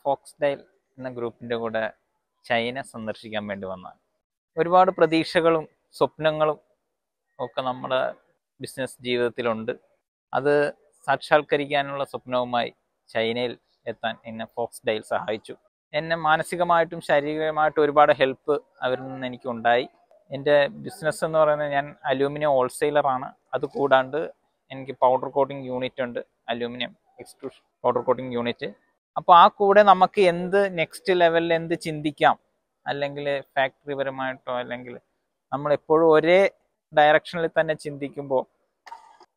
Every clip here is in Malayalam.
ഫോക്സ്ഡൈൽ എന്ന ഗ്രൂപ്പിൻ്റെ കൂടെ ചൈന സന്ദർശിക്കാൻ വേണ്ടി വന്നതാണ്. ഒരുപാട് പ്രതീക്ഷകളും സ്വപ്നങ്ങളും ഒക്കെ നമ്മുടെ ബിസിനസ് ജീവിതത്തിലുണ്ട്. അത് സാക്ഷാത്കരിക്കാനുള്ള സ്വപ്നവുമായി ചൈനയിൽ എത്താൻ എന്നെ ഫോക്സ്ഡൈൽ സഹായിച്ചു. എന്നെ മാനസികമായിട്ടും ശാരീരികമായിട്ടും ഒരുപാട് ഹെൽപ്പ് അവരിൽ നിന്ന് എനിക്കുണ്ടായി. എൻ്റെ ബിസിനസ് എന്ന് പറയുന്നത് ഞാൻ അലൂമിനിയം ഹോൾസെയിലറാണ്. അതുകൂടാണ്ട് എനിക്ക് പൗഡർ കോട്ടിംഗ് യൂണിറ്റ് ഉണ്ട്, aluminium extrusion powder coating unit. അപ്പോൾ ആ കൂടെ നമുക്ക് എന്ത് നെക്സ്റ്റ് ലെവലിൽ എന്ത് ചിന്തിക്കാം, അല്ലെങ്കിൽ ഫാക്ടറി പരമായിട്ടോ അല്ലെങ്കിൽ നമ്മളെപ്പോഴും ഒരേ ഡയറക്ഷനിൽ തന്നെ ചിന്തിക്കുമ്പോൾ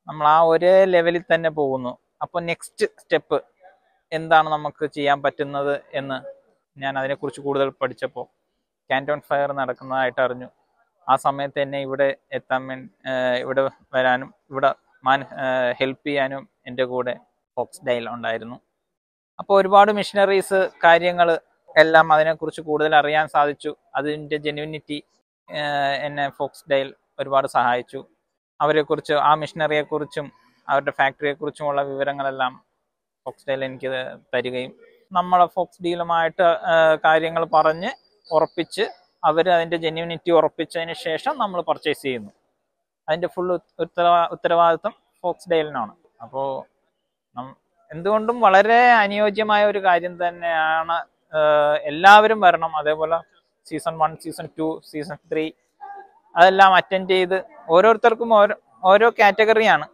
നമ്മൾ ആ ഒരേ ലെവലിൽ തന്നെ പോകുന്നു. അപ്പോൾ നെക്സ്റ്റ് സ്റ്റെപ്പ് എന്താണ് നമുക്ക് ചെയ്യാൻ പറ്റുന്നത് എന്ന് ഞാൻ അതിനെക്കുറിച്ച് കൂടുതൽ പഠിച്ചപ്പോൾ കാൻറ്റോൺ ഫയർ നടക്കുന്നതായിട്ട് അറിഞ്ഞു. ആ സമയത്ത് എന്നെ ഇവിടെ എത്താൻ വേണ്ടി ഇവിടെ വരാനും ഇവിടെ ഹെൽപ്പ് ചെയ്യാനും എൻ്റെ കൂടെ ഫോക്സ്ഡൈൽ ഉണ്ടായിരുന്നു. അപ്പോൾ ഒരുപാട് മിഷനറീസ് കാര്യങ്ങൾ എല്ലാം അതിനെക്കുറിച്ച് കൂടുതൽ അറിയാൻ സാധിച്ചു. അതിൻ്റെ ജെന്യൂനിറ്റി എന്നെ ഫോക്സ്ഡൈൽ ഒരുപാട് സഹായിച്ചു. അവരെക്കുറിച്ച്, ആ മിഷനറിയെക്കുറിച്ചും അവരുടെ ഫാക്ടറിയെക്കുറിച്ചുമുള്ള വിവരങ്ങളെല്ലാം ഫോക്സ്ഡൈൽ എനിക്ക് തരികയും നമ്മളെ ഫോക്സ്ഡൈലുമായിട്ട് കാര്യങ്ങൾ പറഞ്ഞ് ഉറപ്പിച്ച് അവർ അതിൻ്റെ ജെന്യൂനിറ്റി ഉറപ്പിച്ചതിന് ശേഷം നമ്മൾ പർച്ചേസ് ചെയ്യുന്നു. അതിൻ്റെ ഫുൾ ഉത്തരവാദിത്വം ഫോക്സ്ഡൈലിനാണ്. അപ്പോൾ എന്തുകൊണ്ടും വളരെ അനുയോജ്യമായ ഒരു കാര്യം തന്നെയാണ്. എല്ലാവരും വരണം. അതേപോലെ സീസൺ 1, സീസൺ 2, സീസൺ 3 അതെല്ലാം അറ്റൻഡ് ചെയ്ത് ഓരോരുത്തർക്കും ഓരോ കാറ്റഗറിയാണ്.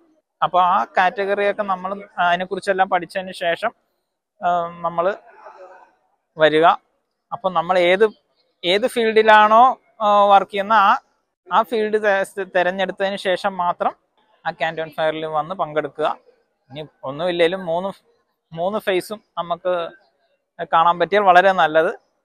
അപ്പോൾ ആ കാറ്റഗറിയൊക്കെ നമ്മൾ അതിനെക്കുറിച്ചെല്ലാം പഠിച്ചതിന് ശേഷം നമ്മൾ വരിക. അപ്പം നമ്മൾ ഏത് ഫീൽഡിലാണോ വർക്ക് ചെയ്യുന്ന ആ ഫീൽഡ് തിരഞ്ഞെടുത്തതിന് ശേഷം മാത്രം ആ കാൻറ്റോൺ ഫയറിൽ വന്ന് പങ്കെടുക്കുക. ഇനി ഒന്നുമില്ലെങ്കിലും മൂന്ന് ഫേസും നമുക്ക് കാണാൻ പറ്റിയാൽ വളരെ നല്ലത്.